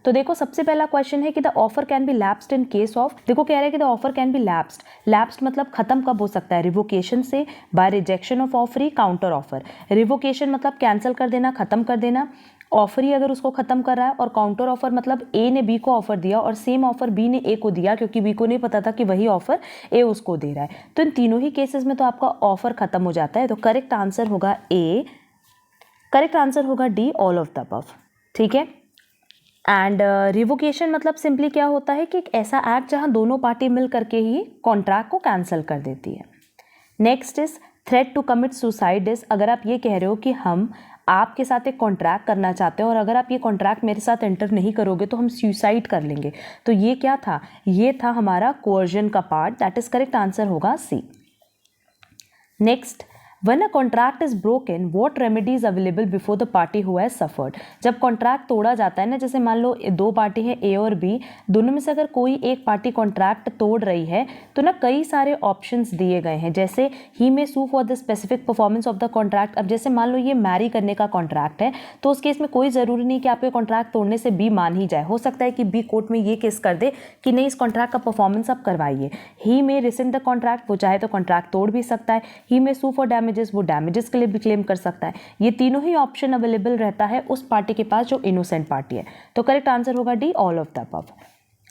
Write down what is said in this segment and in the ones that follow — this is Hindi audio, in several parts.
तो देखो सबसे पहला क्वेश्चन है कि the offer can be lapsed in case of, देखो कह रहे हैं कि the offer can be lapsed, lapsed मतलब खत्म कब हो सकता है, रिवोकेशन से, by rejection of offer, counter offer. Revocation मतलब कैंसिल कर देना, खत्म कर देना, ऑफर ही अगर उसको खत्म कर रहा है, और काउंटर ऑफर मतलब ए ने बी को ऑफर दिया और सेम ऑफर बी ने ए को दिया, क्योंकि बी को नहीं पता था कि वही ऑफर ए उसको दे रहा है। तो इन तीनों ही केसेस में तो आपका ऑफर खत्म हो जाता है। तो करेक्ट आंसर होगा ए, करेक्ट आंसर होगा D, all of the above. ठीक है। एंड रिवोकेशन मतलब सिंपली क्या होता है कि एक ऐसा एक्ट जहां दोनों पार्टी मिल करके ही कॉन्ट्रैक्ट को कैंसिल कर देती है। Next is threat to commit suicide is, अगर आप ये कह रहे हो कि हम आपके साथ एक कॉन्ट्रैक्ट करना चाहते हैं और अगर आप ये कॉन्ट्रैक्ट मेरे साथ एंटर नहीं करोगे तो हम सुसाइड कर लेंगे, तो ये क्या था, ये था हमारा कोअर्जन का part. That is correct answer होगा C. Next, when a contract is broken what remedy is available before the party who has suffered, जब कॉन्ट्रैक्ट तोड़ा जाता है ना, जैसे मान लो दो पार्टी है ए और बी, दोनों में से अगर कोई एक पार्टी कॉन्ट्रैक्ट तोड़ रही है तो ना कई सारे ऑप्शंस दिए गए हैं, जैसे ही may sue for the specific performance of the contract. अब जैसे मान लो ये मैरी करने का कॉन्ट्रैक्ट है, तो उस केस में कोई ज़रूरी नहीं कि आपके कॉन्ट्रैक्ट तोड़ने से बी मान ही जाए, हो सकता है कि बी कोर्ट में ये केस कर दे कि नहीं इस कॉन्ट्रैक्ट का परफॉर्मेंस आप करवाइए। ही मे रिसेंड द कॉन्ट्रैक्ट, वो चाहे तो कॉन्ट्रैक्ट तोड़ भी सकता है। ही मे सू फॉर डैमेजेस, वो डैमेजेस के लिए भी क्लेम कर सकता है। ये तीनों ही ऑप्शन अवेलेबल रहता है उस पार्टी के पास जो इनोसेंट पार्टी है। तो करेक्ट आंसर होगा D, all of the above.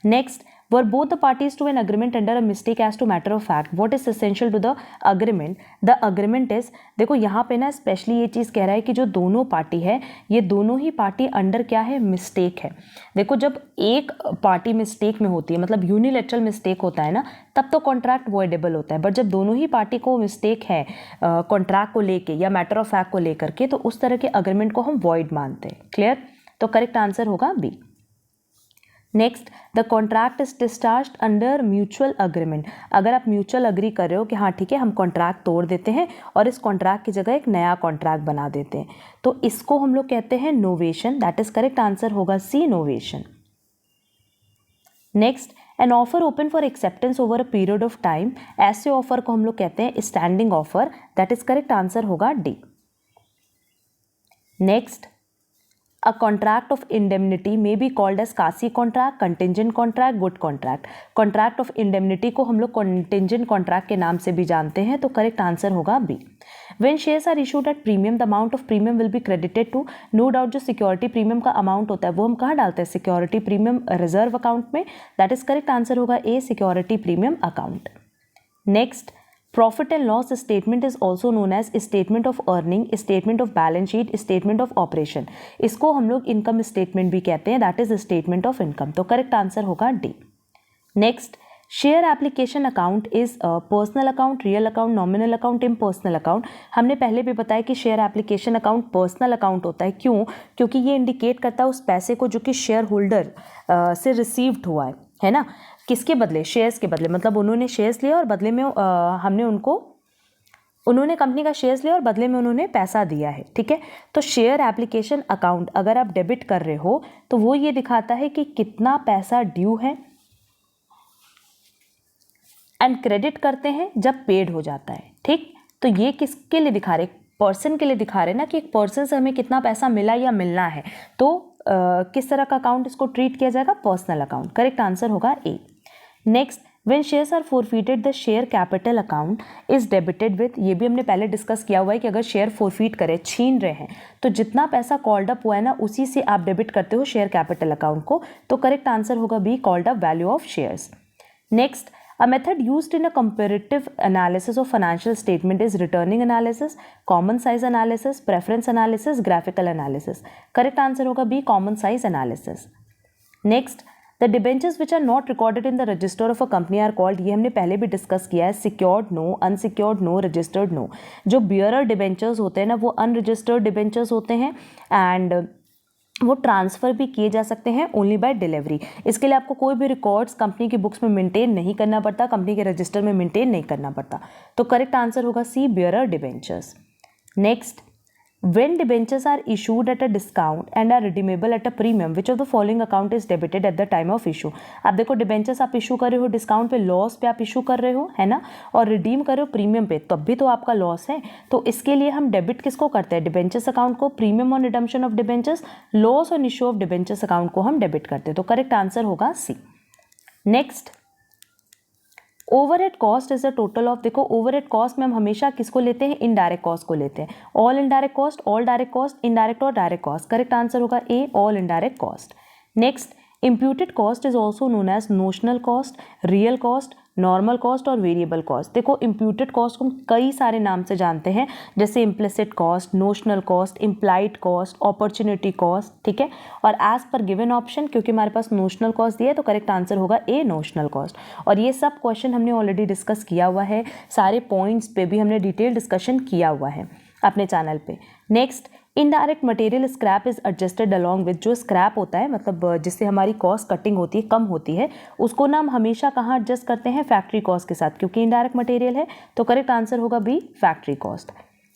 Next, were both the parties to an agreement under a mistake as to matter of fact, what is essential to the agreement? The agreement is, देखो यहाँ पे ना स्पेशली ये चीज़ कह रहा है कि जो दोनों पार्टी है, ये दोनों ही पार्टी अंडर क्या है, मिस्टेक है। देखो जब एक पार्टी मिस्टेक में होती है, मतलब यूनिलेटरल मिस्टेक होता है ना, तब तो कॉन्ट्रैक्ट वॉइडेबल होता है, बट जब दोनों ही पार्टी को मिस्टेक है कॉन्ट्रैक्ट को लेके या मैटर ऑफ फैक्ट को लेकर के, तो उस तरह के अग्रीमेंट को हम वॉइड मानते हैं। क्लियर? तो करेक्ट आंसर होगा B. Next, the contract is discharged under mutual agreement, अगर आप म्यूचुअल अग्री कर रहे हो कि हाँ ठीक है हम कॉन्ट्रैक्ट तोड़ देते हैं और इस कॉन्ट्रैक्ट की जगह एक नया कॉन्ट्रैक्ट बना देते हैं, तो इसको हम लोग कहते हैं novation. That is correct answer होगा C, novation. Next, an offer open for acceptance over a period of time, ऐसे ऑफर को हम लोग कहते हैं standing offer. That is correct answer होगा D. Next, A contract of indemnity may be called as quasi contract, contingent contract, good contract. Contract of indemnity को हम लोग कंटिजेंट कॉन्ट्रैक्ट के नाम से भी जानते हैं, तो करेक्ट आंसर होगा B. When shares are issued at premium, the amount of premium will be credited to, no doubt जो सिक्योरिटी प्रीमियम का अमाउंट होता है वो हम कहाँ डालते हैं, सिक्योरिटी प्रीमियम रिजर्व अकाउंट में। दैट इज करेक्ट आंसर होगा A, security premium account. Next, profit and loss statement is also known as statement of earning, statement of balance sheet, statement of operation. इसको हम लोग इनकम स्टेटमेंट भी कहते हैं, that is statement of income. तो करेक्ट आंसर होगा D. Next, share application account is personal account, real account, nominal account, impersonal account. हमने पहले भी बताया कि share application account personal account होता है। क्यों? क्योंकि ये इंडिकेट करता है उस पैसे को जो कि शेयर होल्डर से रिसीव्ड हुआ है ना, किसके बदले, शेयर्स के बदले, मतलब उन्होंने शेयर्स लिया और बदले में हमने उन्होंने कंपनी का शेयर्स लिया और बदले में उन्होंने पैसा दिया है। ठीक है, तो शेयर एप्लीकेशन अकाउंट अगर आप डेबिट कर रहे हो तो वो ये दिखाता है कि कितना पैसा ड्यू है, एंड क्रेडिट करते हैं जब पेड हो जाता है। ठीक, तो ये किसके लिए दिखा रहे, पर्सन के लिए दिखा रहे ना कि एक पर्सन से हमें कितना पैसा मिला या मिलना है, तो किस तरह का अकाउंट इसको ट्रीट किया जाएगा, पर्सनल अकाउंट। करेक्ट आंसर होगा A. Next, when shares are forfeited the share capital account is debited with, ये भी हमने पहले डिस्कस किया हुआ है कि अगर शेयर फोरफीट करे, छीन रहे हैं, तो जितना पैसा कॉल्ड अप हुआ है ना उसी से आप डेबिट करते हो शेयर कैपिटल अकाउंट को। तो करेक्ट आंसर होगा B, called up value of shares. Next, a method used in a comparative analysis of financial statement is returning analysis, common size analysis, preference analysis, graphical analysis. Correct answer होगा B, common size analysis. Next, the debentures which are not recorded in the register of a company are called, ये हमने पहले भी डिस्कस किया है, secured no, unsecured no, registered no। जो bearer debentures होते हैं ना वो unregistered debentures होते हैं, एंड वो ट्रांसफ़र भी किए जा सकते हैं ओनली बाय डिलीवरी। इसके लिए आपको कोई भी रिकॉर्ड्स कंपनी की बुक्स में मेंटेन नहीं करना पड़ता, कंपनी के रजिस्टर में मेंटेन नहीं करना पड़ता। तो करेक्ट आंसर होगा C, bearer debentures. Next, When debentures are issued at a discount and are redeemable at a premium, which of the following account is debited at the time of issue? आप देखो डिबेंचर्स आप इशू कर रहे हो डिस्काउंट पे, लॉस पे आप इशू कर रहे हो, है ना, और रिडीम कर रहे हो प्रीमियम पे, तब भी तो आपका लॉस है। तो इसके लिए हम डेबिट किसको करते हैं? डिबेंचर्स अकाउंट को। Premium on redemption of debentures, loss on issue of debentures account को हम डेबिट करते हैं। तो करेक्ट आंसर होगा C. Next, overhead cost is the total of, देखो ओवरहेड कॉस्ट में हम हमेशा किसको लेते हैं? इनडायरेक्ट कॉस्ट को लेते हैं। All indirect cost, all direct cost, indirect और डायरेक्ट कॉस्ट। करेक्ट आंसर होगा A, all indirect cost. Next, imputed cost is also known as notional cost, real cost, normal cost और वेरिएबल कॉस्ट। देखो इम्प्यूटेड कॉस्ट को हम कई सारे नाम से जानते हैं, जैसे implicit cost, notional cost, implied cost, opportunity cost, ठीक है। और एज पर गिवन ऑप्शन, क्योंकि हमारे पास नोशनल कॉस्ट दिया है तो करेक्ट आंसर होगा ए, नोशनल कॉस्ट। और ये सब क्वेश्चन हमने ऑलरेडी डिस्कस किया हुआ है, सारे पॉइंट्स पे भी हमने डिटेल डिस्कशन किया हुआ है अपने चैनल पे। Next, indirect material scrap is adjusted along with, जो स्क्रैप होता है मतलब जिससे हमारी कॉस्ट कटिंग होती है, कम होती है, उसको ना हम हमेशा कहाँ एडजस्ट करते हैं? फैक्ट्री कॉस्ट के साथ, क्योंकि इनडायरेक्ट मटेरियल है। तो करेक्ट आंसर होगा B, factory cost.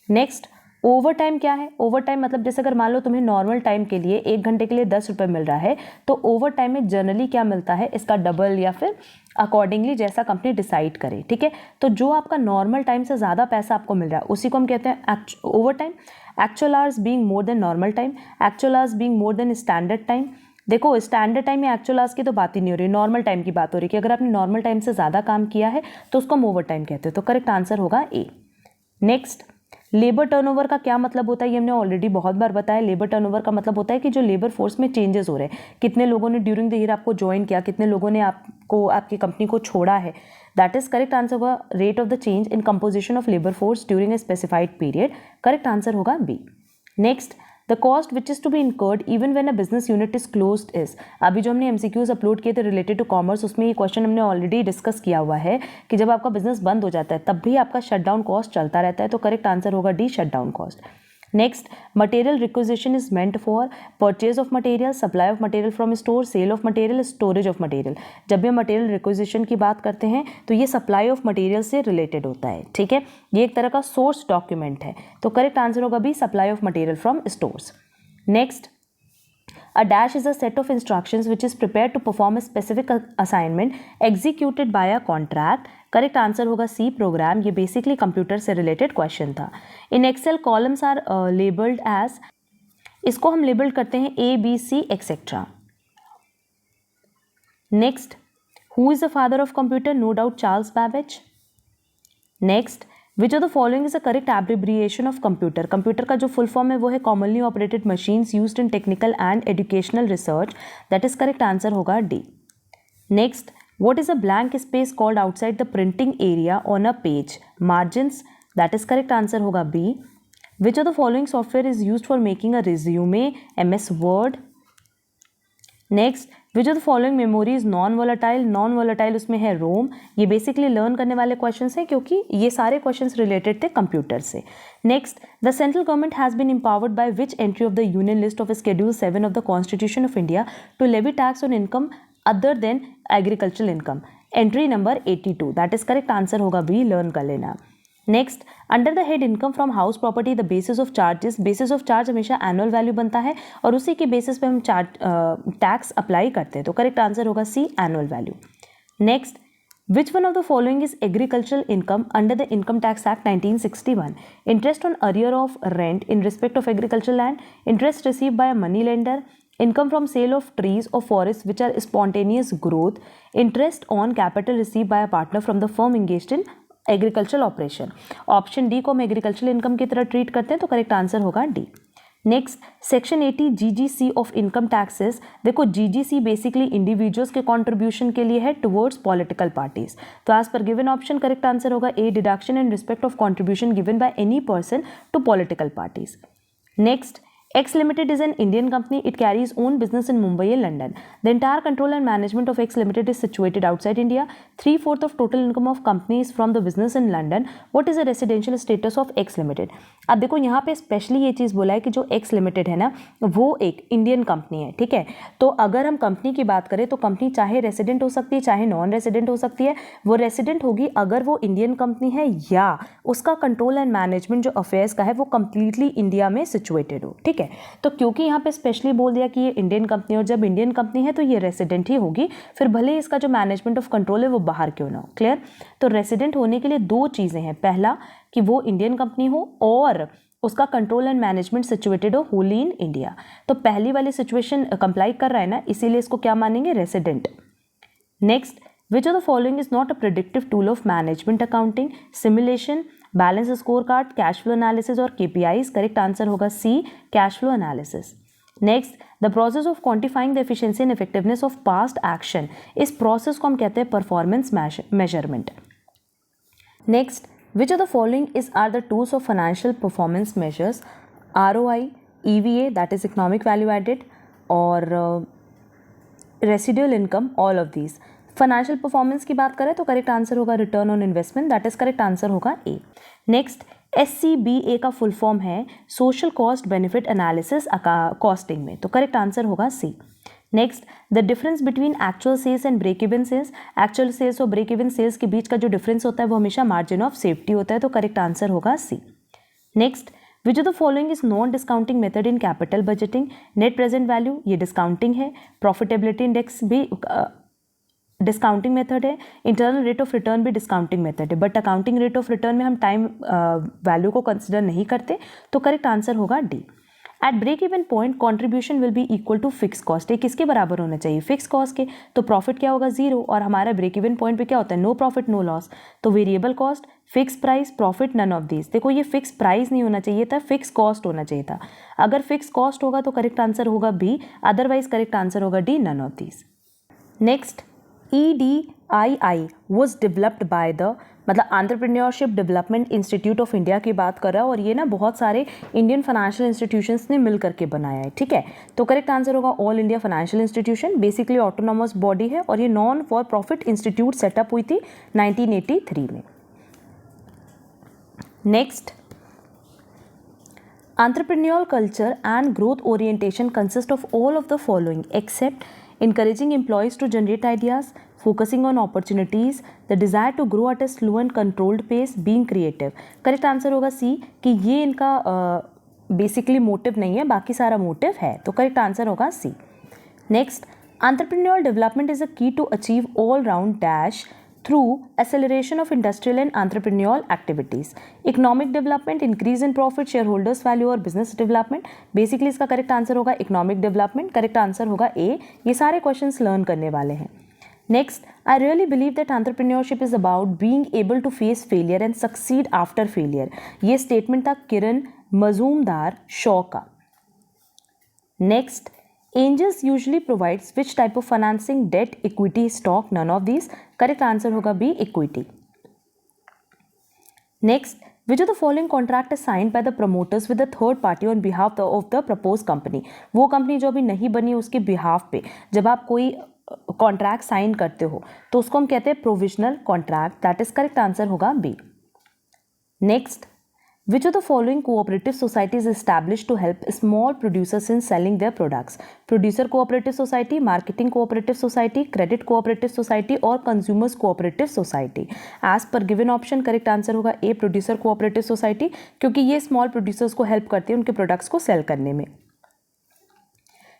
Next, over time क्या है? ओवर टाइम मतलब जैसे अगर मान लो तुम्हें नॉर्मल टाइम के लिए 1 घंटे के लिए 10 रुपये मिल रहा है, तो ओवर टाइम में जनरली क्या मिलता है? इसका डबल या फिर अकॉर्डिंगली जैसा कंपनी डिसाइड करे, ठीक है। तो जो आपका नॉर्मल टाइम से ज़्यादा पैसा आपको मिल रहा है उसी को हम कहते हैं over time. Actual hours being more than normal time, actual hours being more than standard time. देखो स्टैंडर्ड टाइम या एक्चुअल आवर्स की तो बात ही नहीं हो रही, नॉर्मल टाइम की बात हो रही है कि अगर आपने नॉर्मल टाइम से ज़्यादा काम किया है तो उसको हम ओवर टाइम कहते हैं। तो करेक्ट आंसर होगा ए। नेक्स्ट, लेबर टर्नओवर का क्या मतलब होता है? ये हमने ऑलरेडी बहुत बार बताया। लेबर टर्नओवर का मतलब होता है कि जो लेबर फोर्स में चेंजेस हो रहे हैं, कितने लोगों ने ड्यूरिंग द ईयर आपको ज्वाइन किया, कितने लोगों ने आपको आपकी कंपनी को छोड़ा है, दैट इज करेक्ट आंसर होगा rate of the change in composition of labour force during a specified period. Correct answer होगा B. Next, the cost which is to be incurred even when a business unit is closed is, अभी जो हमने एमसीक्यूज अपलोड किए थे रिलेटेड टू कॉमर्स, उसमें ये क्वेश्चन हमने ऑलरेडी डिस्कस किया हुआ है कि जब आपका बिजनेस बंद हो जाता है तब भी आपका शटडाउन कॉस्ट चलता रहता है। तो करेक्ट आंसर होगा D, shutdown cost. Next, material requisition is meant for purchase of material, supply of material from store, sale of material, storage of material. जब भी हम मटेरियल रिक्विजिशन की बात करते हैं तो ये सप्लाई ऑफ मटेरियल से रिलेटेड होता है, ठीक है। ये एक तरह का सोर्स डॉक्यूमेंट है। तो करेक्ट आंसर होगा B, supply of material from stores. Next, a dash is a set of instructions which is prepared to perform a specific assignment executed by a contract. Correct answer होगा सी, प्रोग्राम। ये बेसिकली कंप्यूटर से रिलेटेड क्वेश्चन था। In Excel columns are labelled as, इसको हम लेबल करते हैं A, B, C etcetera. Next, who is the father of computer? No doubt Charles Babbage. Next, which of the following is a correct abbreviation of computer? Computer का जो फुल फॉर्म है वो है commonly operated machines used in technical and educational research. That is correct answer होगा D. Next, what is a blank space called outside the printing area on a page? Margins. That is correct answer होगा B. Which of the following software is used for making a resume? MS Word. Next, which of the following memory is non volatile? Non volatile उसमें है रोम। ये बेसिकली लर्न करने वाले क्वेश्चंस हैं क्योंकि ये सारे क्वेश्चंस रिलेटेड थे कंप्यूटर से। Next, the central government has been empowered by which entry of the union list of Schedule 7 of the constitution of India to levy tax on income other than agricultural income? Entry number 82। That is correct answer होगा बी, लर्न कर लेना। Next, under the head income from house property the basis of charges? Basis of charge हमेशा एनुअल वैल्यू बनता है और उसी के बेसिस पे हम टैक्स अप्लाई करते हैं। तो करेक्ट आंसर होगा C, annual value. Next, which one of the following is agricultural income under the income tax act 1961? Interest on arrear of rent in respect of agricultural land, interest receive by a money lender, income from sale of trees or forests which are spontaneous growth, interest on capital received by a partner from the firm engaged in agricultural operation. Option D को हम एग्रीकल्चरल इनकम की तरह ट्रीट करते हैं। तो करेक्ट आंसर होगा D. Next, section 80 GGC of income taxes. देखो GGC बेसिकली इंडिविजुअल्स के कॉन्ट्रीब्यूशन के लिए है टुवर्ड्स पॉलिटिकल पार्टीज। तो एज पर गिवन ऑप्शन करेक्ट आंसर होगा A, deduction in respect of contribution given by any person to political parties. Next, X Limited is an Indian company. It carries own business in Mumbai and London. The entire control and management of X Limited is situated outside India. 3/4 of total income of company is from the business in London. What is the residential status of X Limited? अब देखो यहाँ पे स्पेशली ये चीज़ बोला है कि जो X Limited है ना वो एक इंडियन कंपनी है, ठीक है। तो अगर हम कंपनी की बात करें तो कंपनी चाहे रेसिडेंट हो सकती है चाहे नॉन रेसिडेंट हो सकती है। वो रेसिडेंट होगी अगर वो इंडियन कंपनी है या उसका कंट्रोल एंड मैनेजमेंट जो अफेयर्स का है वो कंप्लीटली इंडिया में सिचुएटेड हो, ठीक है। तो क्योंकि यहाँ पे स्पेशली बोल दिया कि ये इंडियन कंपनी है और जब इंडियन कंपनी है तो ये रेसिडेंट ही होगी, फिर भले ही इसका जो मैनेजमेंट ऑफ कंट्रोल है वो बाहर क्यों ना हो। क्लियर? तो रेसिडेंट होने के लिए दो चीज़ें हैं, पहला कि वो इंडियन कंपनी हो और उसका कंट्रोल एंड मैनेजमेंट सिचुएटेड हो होली इन इंडिया। तो पहली वाली सिचुएशन कंप्लाई कर रहा है ना, इसीलिए इसको क्या मानेंगे? Resident. Next, which of the following is not a predictive tool of management accounting? Simulation, balance score card, cash flow analysis और KPIs। करेक्ट आंसर होगा C, cash flow analysis. Next, the process of quantifying the efficiency and effectiveness of past action. इस प्रोसेस को हम कहते हैं performance measurement. Next, which of the following are the tools of financial performance measures? ROI, EVA that is economic value added और residual income, all of these। Financial performance की बात करें तो करेक्ट आंसर होगा return on investment, that is correct answer होगा ए। नेक्स्ट, SCBA का फुल फॉर्म है social cost benefit analysis costing में, तो करेक्ट आंसर होगा C. Next, the difference between actual sales and break even sales. Actual sales और ब्रेक इवन सेल्स के बीच का जो डिफरेंस होता है वो हमेशा मार्जिन ऑफ सेफ्टी होता है, तो करेक्ट आंसर होगा C. Next, which of the following is non discounting method in capital budgeting? Net present value, ये डिस्काउंटिंग है। प्रॉफिटेबिलिटी इंडेक्स भी डिस्काउंटिंग मेथड है। इंटरनल रेट ऑफ रिटर्न भी डिस्काउंटिंग मेथड है, but accounting rate of return में हम टाइम वैल्यू को कंसिडर नहीं करते, तो करेक्ट आंसर होगा D. At break even point contribution will be equal to fix cost. ये किसके बराबर होना चाहिए? फिक्स कॉस्ट के। तो प्रॉफिट क्या होगा? जीरो, और हमारा ब्रेक इवन पॉइंट पे क्या होता है? No profit no loss. तो variable cost, fix price, profit, none of these. देखो ये फिक्स प्राइस नहीं होना चाहिए था, फिक्स कॉस्ट होना चाहिए था। अगर फिक्स कॉस्ट होगा तो करेक्ट आंसर होगा बी, अदरवाइज करेक्ट आंसर होगा D, none of these. Next, EDII was developed by the, मतलब entrepreneurship development institute of India की बात कर रहा है, और ये ना बहुत सारे इंडियन फाइनेंशियल इंस्टीट्यूशंस ने मिल करके बनाया है, ठीक है। तो करेक्ट आंसर होगा all India financial institution. Basically autonomous body है और ये non for profit institute setup हुई थी 1983 में। Next, entrepreneurial culture and growth orientation consist of all of the following except encouraging employees to generate ideas, focusing on opportunities, the desire to grow at a slow and controlled pace, being creative। Correct answer होगा सी, कि ये इनका बेसिकली मोटिव नहीं है, बाकी सारा मोटिव है, तो करेक्ट आंसर होगा C. Next, entrepreneurial development is a key to achieve all round dash through acceleration of industrial and entrepreneurial activities, economic development, increase in profit, shareholders value और business development। बेसिकली इसका करेक्ट आंसर होगा इकोनॉमिक डेवलपमेंट, करेक्ट आंसर होगा ए। ये सारे क्वेश्चंस लर्न करने वाले हैं। Next, I really believe that entrepreneurship is about being able to face failure and succeed after failure. ये स्टेटमेंट था किरण मजूमदार शॉ का। Next, Angels usually provides which type of financing? Debt, equity, stock, none of these। Correct answer होगा B, equity। Next, which of the following contract is signed by the promoters with the third party on behalf of the proposed company? वो कंपनी जो अभी नहीं बनी उसके बिहाफ पे जब आप कोई कॉन्ट्रैक्ट साइन करते हो तो उसको हम कहते हैं provisional contract, that is correct answer होगा B। Next, which of the following cooperative societies established to help small producers in selling their products? Producer cooperative society, marketing cooperative society, credit cooperative society और consumers cooperative society। As per given option correct answer होगा A, producer cooperative society, क्योंकि ये small producers को help करती है उनके products को sell करने में।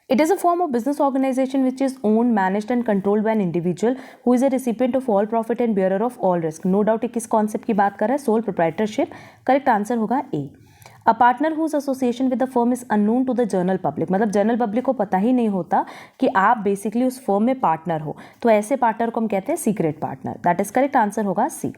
It is a form of business organization which is owned, managed and controlled by an individual who is a recipient of all profit and bearer of all risk। No doubt किस concept की बात कर रहा है? Sole proprietorship। Correct answer होगा A। A partner whose association with the firm is unknown to the general public, मतलब जनरल पब्लिक को पता ही नहीं होता कि आप बेसिकली उस फर्म में पार्टनर हो, तो ऐसे पार्टनर को हम कहते हैं secret partner, that is correct answer होगा C.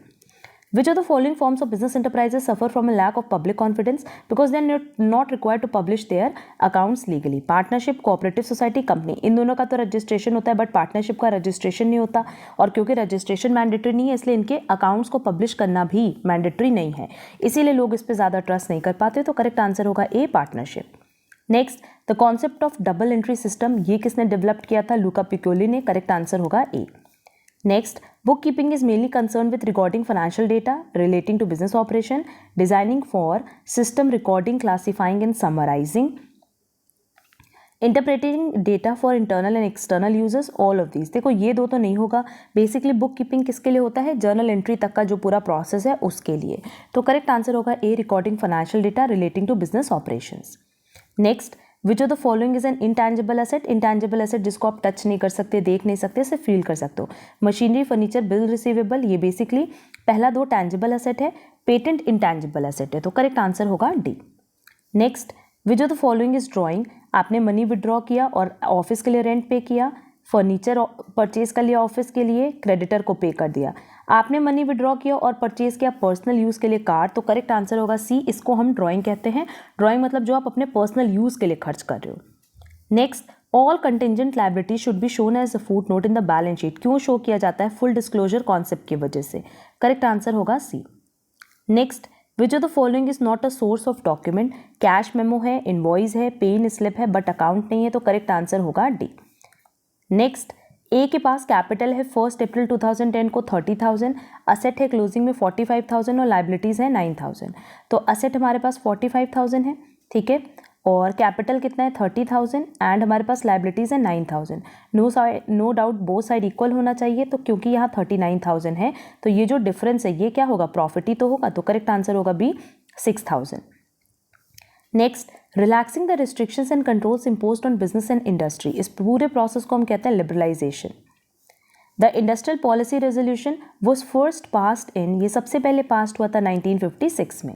Which of the following forms of business enterprises suffer from a lack of public confidence because they are not required to publish their accounts legally? Partnership, cooperative society, company। इन दोनों का तो रजिस्ट्रेशन होता है बट पार्टनरशिप का रजिस्ट्रेशन नहीं होता, और क्योंकि रजिस्ट्रेशन मैंडेटरी नहीं है इसलिए इनके अकाउंट्स को पब्लिश करना भी मैंडेटरी नहीं है, इसीलिए लोग इस पर ज़्यादा ट्रस्ट नहीं कर पाते, तो करेक्ट आंसर होगा A, partnership. Next, the concept of double entry system, ये किसने डेवलप किया था? लुका पिकोली ने। करेक्ट आंसर होगा A. Next, book keeping is mainly concern with recording financial data relating to business operation, designing for system recording, classifying and summarising, interpreting data for internal and external users, all of these. देखो ये दो तो नहीं होगा। बेसिकली बुक कीपिंग किसके लिए होता है? जर्नल एंट्री तक का जो पूरा प्रोसेस है उसके लिए। तो करेक्ट आंसर होगा A, recording financial data relating to business operations. Next, which of the following is an intangible asset? Intangible asset जिसको आप टच नहीं कर सकते, देख नहीं सकते, सिर्फ फील कर सकते हो। मशीनरी, फर्नीचर, बिल रिसीवेबल, ये बेसिकली पहला दो टैंजिबल एसेट है। पेटेंट इंटैंजिबल एसेट है। तो करेक्ट आंसर होगा D. Next, which of the following is drawing? आपने मनी विड्रॉ किया और ऑफिस के लिए रेंट पे किया, फर्नीचर परचेज कर लिया ऑफिस के लिए, क्रेडिटर को पे कर दिया। आपने मनी विड्रॉ किया और परचेज किया पर्सनल यूज़ के लिए कार, तो करेक्ट आंसर होगा सी, इसको हम ड्राइंग कहते हैं। ड्राइंग मतलब जो आप अपने पर्सनल यूज़ के लिए खर्च कर रहे हो। Next, all contingent liability should be shown as a footnote in the balance sheet. क्यों शो किया जाता है? फुल डिस्क्लोजर कॉन्सेप्ट की वजह से। करेक्ट आंसर होगा C. Next, which of the following is not a source of document? Cash memo है, इनवॉइस है, पे इन स्लिप है, बट अकाउंट नहीं है। तो करेक्ट आंसर होगा डी। नेक्स्ट, ए के पास कैपिटल है 1 अप्रैल 2010 को 30,000, असेट है क्लोजिंग में 45,000 और लाइबिलिटीज़ है 9,000। तो असेट हमारे पास 45,000 है, ठीक है, और कैपिटल कितना है 30,000 एंड हमारे पास लाइबिलिटीज़ है 9,000। No doubt both side equal होना चाहिए, तो क्योंकि यहाँ 39,000 है तो ये जो डिफरेंस है ये क्या होगा? प्रॉफिट ही तो होगा। तो करेक्ट आंसर होगा B, 6,000। Next, relaxing the restrictions and controls imposed on business and industry, इस पूरे प्रोसेस को हम कहते हैं liberalisation. The industrial policy resolution was first passed in, ये सबसे पहले पास्ट हुआ था 1956 में।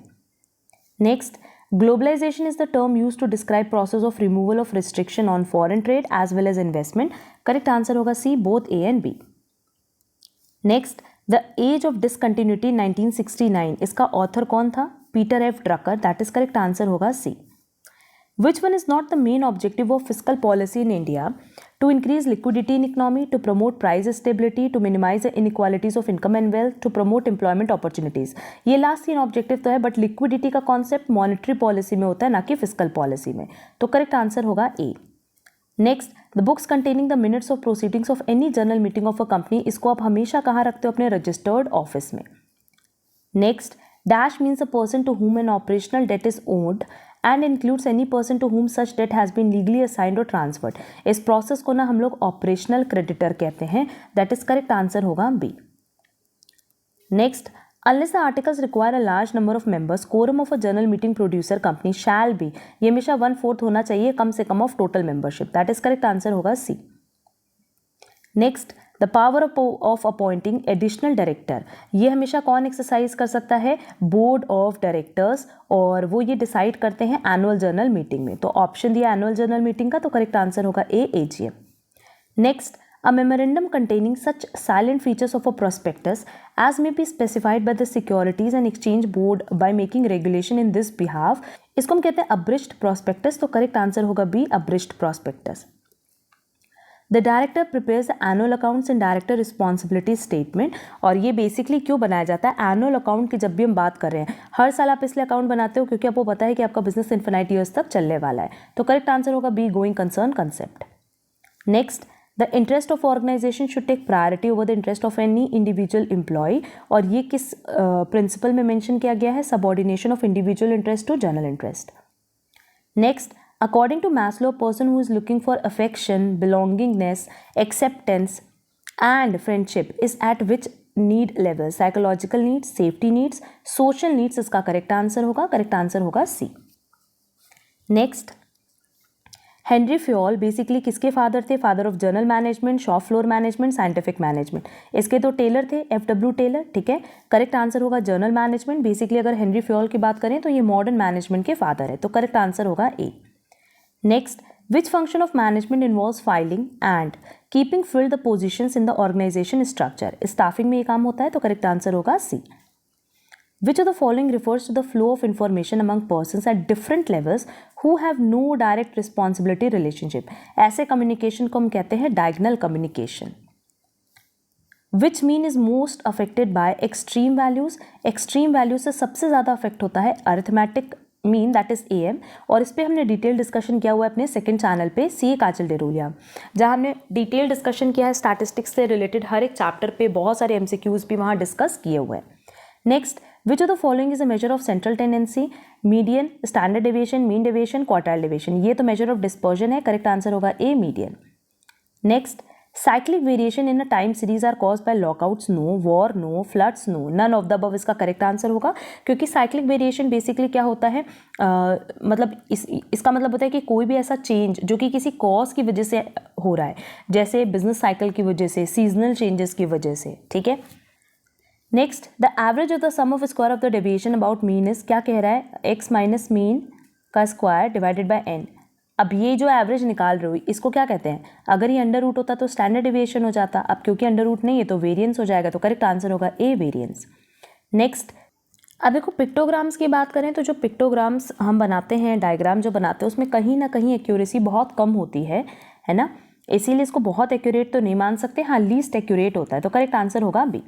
Next, globalisation is the term use to describe process of removal of restriction on foreign trade as well as investment. Correct answer होगा C, both A and B. Next, the age of discontinuity 1969, इसका ऑथर कौन था? Peter F Drucker. That is correct answer होगा C. Which one is not the main objective of fiscal policy in India? To increase liquidity in economy, to promote price stability, to minimize the inequalities of income and wealth, to promote employment opportunities. ये लास्ट तीन ऑब्जेक्टिव तो है, बट लिक्विडिटी का कॉन्सेप्ट मॉनेटरी पॉलिसी में होता है, ना कि फिस्कल पॉलिसी में। तो करेक्ट आंसर होगा A. Next, the books containing the minutes of proceedings of any general meeting of a company, इसको आप हमेशा कहाँ रखते हो? अपने रजिस्टर्ड ऑफिस में। Next, dash means a person to whom an operational debt is owed and includes any person to whom such debt has been legally assigned or transferred. इस प्रोसेस को ना हम लोग ऑपरेशनल क्रेडिटर कहते हैं। दैट इज करेक्ट आंसर होगा B. Next, unless the articles require a large number of members, quorum of a general meeting producer company shall be, ये हमेशा 1/4 होना चाहिए कम से कम of total membership. That is correct answer होगा C. Next, the power of appointing additional director, ये हमेशा कौन एक्सरसाइज कर सकता है? बोर्ड ऑफ डायरेक्टर्स, और वो ये डिसाइड करते हैं एनुअल जनरल मीटिंग में। तो ऑप्शन दिया एनुअल जनरल मीटिंग का, तो करेक्ट आंसर होगा A, AGM. Next, a memorandum containing such silent features of a prospectus as may be specified by the Securities and Exchange Board by making regulation in this behalf, इसको हम कहते हैं abridged prospectus। तो करेक्ट आंसर होगा B, abridged prospectus। The director prepares the annual accounts and director responsibility statement, और ये बेसिकली क्यों बनाया जाता है? एनुअल अकाउंट की जब भी हम बात कर रहे हैं, हर साल आप इसलिए अकाउंट बनाते हो क्योंकि आपको पता है कि आपका बिजनेस इन्फिनाइट ईयर्स तक चलने वाला है। तो करेक्ट आंसर होगा B, going concern concept. Next, the interest of organisation should take priority over the interest of any individual employee, और ये किस प्रिंसिपल में मेंशन किया गया है? Subordination of individual interest to general interest. Next, according to Maslow, a person who is looking for affection, belongingness, acceptance and friendship is at which need level? Psychological needs, safety needs, social needs, इसका करेक्ट आंसर होगा, करेक्ट आंसर होगा C. Next, Henry Fayol basically किसके फादर थे? Father of journal management, shop floor management, scientific management. इसके तो टेलर थे, FW टेलर, ठीक है। करेक्ट आंसर होगा जर्नल मैनेजमेंट। बेसिकली अगर हेनरी फ्योल की बात करें तो ये मॉडर्न मैनेजमेंट के फादर है। तो करेक्ट आंसर होगा A. Next, which function of management involves filing and keeping filled the positions in the organization structure? Staffing में ये काम होता है। तो करेक्ट आंसर होगा C. Which of the following refers to the flow of information among persons at different levels who have no direct responsibility relationship? ऐसे कम्युनिकेशन को हम कहते हैं diagonal communication. Which mean is most affected by extreme values? Extreme value से सबसे ज़्यादा अफेक्ट होता है arithmetic mean that is AM, और इस पर हमने डिटेल डिस्कशन किया हुआ है अपने सेकंड चैनल पे CA काजल डेरोलिया, जहाँ हमने डिटेल डिस्कशन किया है स्टैटिस्टिक्स से रिलेटेड हर एक चैप्टर पे, बहुत सारे MCQs भी वहाँ डिस्कस किए हुए हैं। Next, which of the following is a measure of central tendency? Median, standard deviation, mean deviation, quartile deviation. ये तो मेजर ऑफ डिस्पर्जन है, करेक्ट आंसर होगा A median. Next, cyclic variation in a time series are cause by lockouts? No, war? No, floods? No, none of the above इसका करेक्ट आंसर होगा, क्योंकि साइक्लिक वेरिएशन बेसिकली क्या होता है, मतलब इसका मतलब होता है कि कोई भी ऐसा चेंज जो कि किसी कॉज की वजह से हो रहा है, जैसे बिजनेस साइकिल की वजह से, सीजनल चेंजेस की वजह से, ठीक है। Next, the average of the sum of square of the deviation about mean is, क्या कह रहा है, x माइनस मीन का स्क्वायर डिवाइडेड बाय n। अब ये जो एवरेज निकाल रहे हो इसको क्या कहते हैं? अगर ये अंडर रूट होता तो स्टैंडर्ड डेविएशन हो जाता, अब क्योंकि अंडर रूट नहीं है तो वेरिएंस हो जाएगा, तो करेक्ट आंसर होगा A वेरिएंस। नेक्स्ट, अब देखो पिक्टोग्राम्स की बात करें तो जो पिक्टोग्राम्स हम बनाते हैं, डायग्राम जो बनाते हैं, उसमें कहीं ना कहीं एक्यूरेसी बहुत कम होती है ना, इसीलिए इसको बहुत एक्यूरेट तो नहीं मान सकते, हाँ लीस्ट एक्यूरेट होता है, तो करेक्ट आंसर होगा B।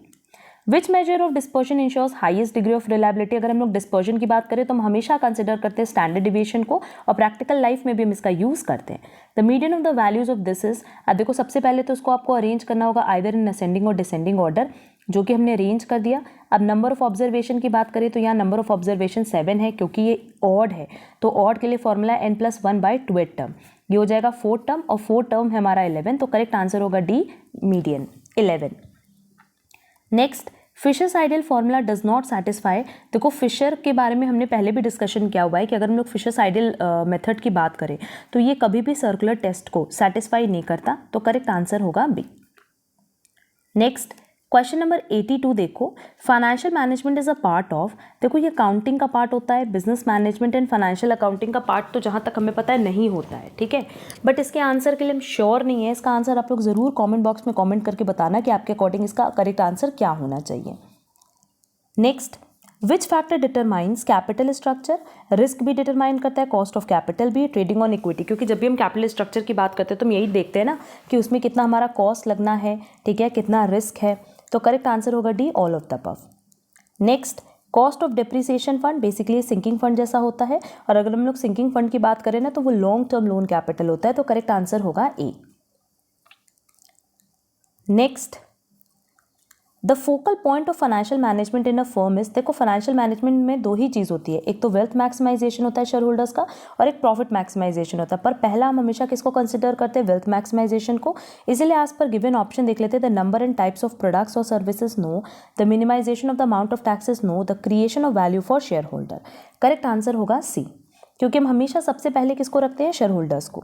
Which measure of dispersion ensures highest degree of reliability? अगर हम लोग डिस्पर्शन की बात करें तो हम हमेशा कंसिडर करते हैं स्टैंडर्ड डिविएशन को, और प्रैक्टिकल लाइफ में भी हम इसका यूज करते हैं। The median of the values of this is, अब देखो सबसे पहले तो इसको आपको अरेंज करना होगा आइदर इन असेंडिंग और डिसेंडिंग ऑर्डर, जो कि हमने अरेंज कर दिया। अब नंबर ऑफ ऑब्जर्वेशन की बात करें तो यहाँ नंबर ऑफ ऑब्जर्वेशन 7 है, क्योंकि ये ऑड है, तो ऑड के लिए फॉर्मूला n+1/2 टर्म, ये हो जाएगा 4 टर्म, और 4 टर्म है हमारा 11, तो करेक्ट आंसर होगा D median 11। Next, Fisher's ideal formula does not satisfy. देखो फिशर के बारे में हमने पहले भी डिस्कशन किया हुआ है कि अगर हम लोग फिशर्स आइडियल मेथड की बात करें तो ये कभी भी सर्कुलर टेस्ट को सेटिस्फाई नहीं करता, तो करेक्ट आंसर होगा B। नेक्स्ट, क्वेश्चन नंबर 82 देखो, financial management is a part of, देखो ये अकाउंटिंग का पार्ट होता है, business management and financial accounting का पार्ट तो जहाँ तक हमें पता है नहीं होता है, ठीक है, बट इसके आंसर के लिए हम श्योर नहीं है, इसका आंसर आप लोग जरूर कमेंट बॉक्स में कमेंट करके बताना कि आपके अकॉर्डिंग इसका करेक्ट आंसर क्या होना चाहिए। Next, which factor determines capital structure? Risk भी डिटरमाइन करता है, कॉस्ट ऑफ कैपिटल भी, ट्रेडिंग ऑन इक्विटी, क्योंकि जब भी हम कैपिटल स्ट्रक्चर की बात करते हैं तो हम यही देखते हैं ना कि उसमें कितना हमारा कॉस्ट लगना है, ठीक है, कितना रिस्क है, तो करेक्ट आंसर होगा D all of the above. Next, cost of depreciation fund basically sinking fund जैसा होता है, और अगर हम लोग सिंकिंग फंड की बात करें ना तो वो लॉन्ग टर्म लोन कैपिटल होता है, तो करेक्ट आंसर होगा A। Next, the focal point of financial management in a firm is, देखो फाइनेंशियल मैनेजमेंट में दो ही चीज़ होती है, एक तो वेल्थ मैक्सिमाइजेशन होता है शेयर होल्डर्स का, और एक प्रॉफिट मैक्सिमाइजेशन होता है, पर पहला हम हमेशा किसको कंसिडर करते हैं? वेल्थ मैक्सिमाइजेशन को, इसीलिए आज पर गिवन ऑप्शन देख लेते हैं, the number and types of products और services no, the minimisation of the amount of taxes no, the creation of value for share holder. Correct answer होगा C, क्योंकि हम हमेशा सबसे पहले किसको रखते हैं? शेयर होल्डर्स को।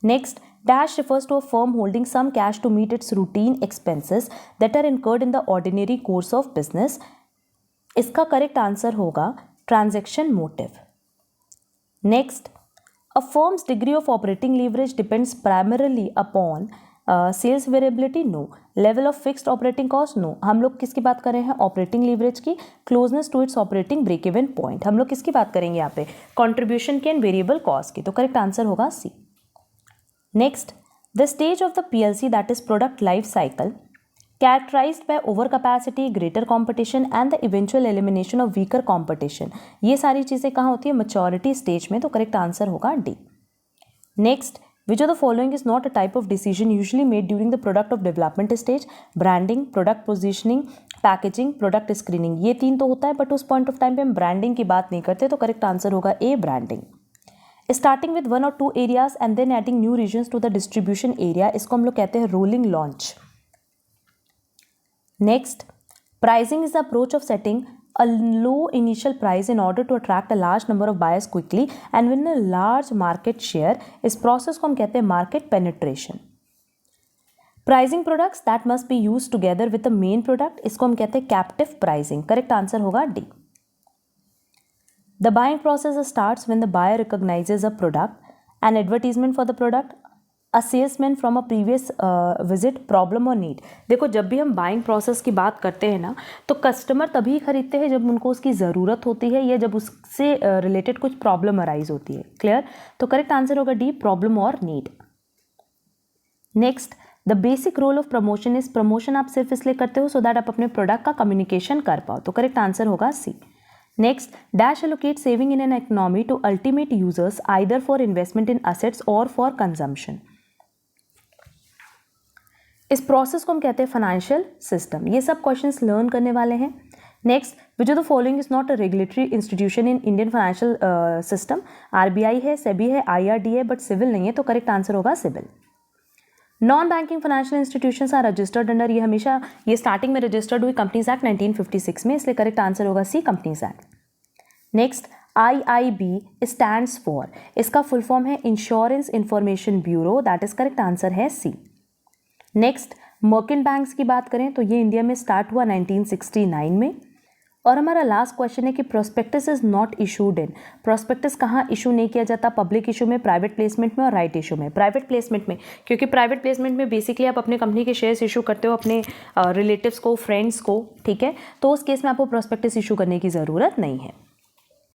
Next, dash refers to a firm holding some cash to meet its routine expenses that are incurred in the ordinary course of business. इसका करेक्ट आंसर होगा transaction motive. Next, a firm's degree of operating leverage depends primarily upon sales variability. No. Level of fixed operating cost. No. हम लोग किसकी बात कर रहे हैं? ऑपरेटिंग लीवरेज की, closeness to its operating break even point, हम लोग किसकी बात करेंगे यहाँ पे? कॉन्ट्रीब्यूशन की एंड वेरिएबल कॉस्ट की, तो करेक्ट आंसर होगा C। Next, the stage of the PLC, that is product life cycle, characterized by overcapacity, greater competition and the eventual elimination of weaker competition, ये सारी चीज़ें कहाँ होती है? maturity stage में, तो करेक्ट आंसर होगा D। Next, which of the following is not a type of decision usually made during the product of development stage? branding, product positioning, packaging, product screening, ये तीन तो होता है, बट उस point of time पे हम branding की बात नहीं करते, तो करेक्ट आंसर होगा A branding। स्टार्टिंग विद 1 और 2 areas and then adding new regions to the distribution area, इसको हम लोग कहते हैं rolling launch. Next, pricing is the approach of setting a low initial price in order to attract a large number of buyers quickly and win a large market share, इस प्रोसेस को हम कहते हैं market penetration. Pricing products that must be use together with the main product, इसको हम कहते हैं कैप्टिव प्राइसिंग, करेक्ट आंसर होगा D। The buying process starts when the buyer recognizes a product, an advertisement for the product, a salesman from a previous visit, problem or need। देखो जब भी हम बाइंग प्रोसेस की बात करते हैं ना तो कस्टमर तभी खरीदते हैं जब उनको उसकी ज़रूरत होती है या जब उससे रिलेटेड कुछ प्रॉब्लम अराइज होती है, क्लियर, तो करेक्ट आंसर होगा D प्रॉब्लम और need. Next, the basic role of promotion is, promotion आप सिर्फ इसलिए करते हो सो दैट आप अपने प्रोडक्ट का कम्युनिकेशन कर पाओ, तो करेक्ट आंसर होगा C। Next, dash allocate saving in an economy to ultimate users either for investment in assets और फॉर कंजम्पशन। इस प्रोसेस को हम कहते हैं फाइनेंशियल सिस्टम। ये सब क्वेश्चंस लर्न करने वाले हैं। Next, which of the following is not a regulatory institution in Indian financial system. RBI है, सेबी है, आईआरडी है, बट सिविल नहीं है, तो करेक्ट आंसर होगा civil. Non banking financial institutions are registered under, ये हमेशा ये स्टार्टिंग में रजिस्टर्ड हुई कंपनीज एक्ट 1956 में, इसलिए करेक्ट आंसर होगा C, companies act. Next, IIB stands for, इसका फुल फॉर्म है insurance information bureau, that is correct answer है सी। नेक्स्ट, मर्केंट बैंक्स की बात करें तो ये इंडिया में स्टार्ट हुआ 1969 में। और हमारा लास्ट क्वेश्चन है कि prospectus is not issued in, prospectus कहाँ इशू नहीं किया जाता, पब्लिक इशू में, प्राइवेट प्लेसमेंट में और राइट इशू में। प्राइवेट प्लेसमेंट में, क्योंकि प्राइवेट प्लेसमेंट में बेसिकली आप अपने कंपनी के शेयर्स इशू करते हो अपने रिलेटिव्स को, फ्रेंड्स को, ठीक है, तो उस केस में आपको प्रोस्पेक्टस इशू करने की ज़रूरत नहीं है।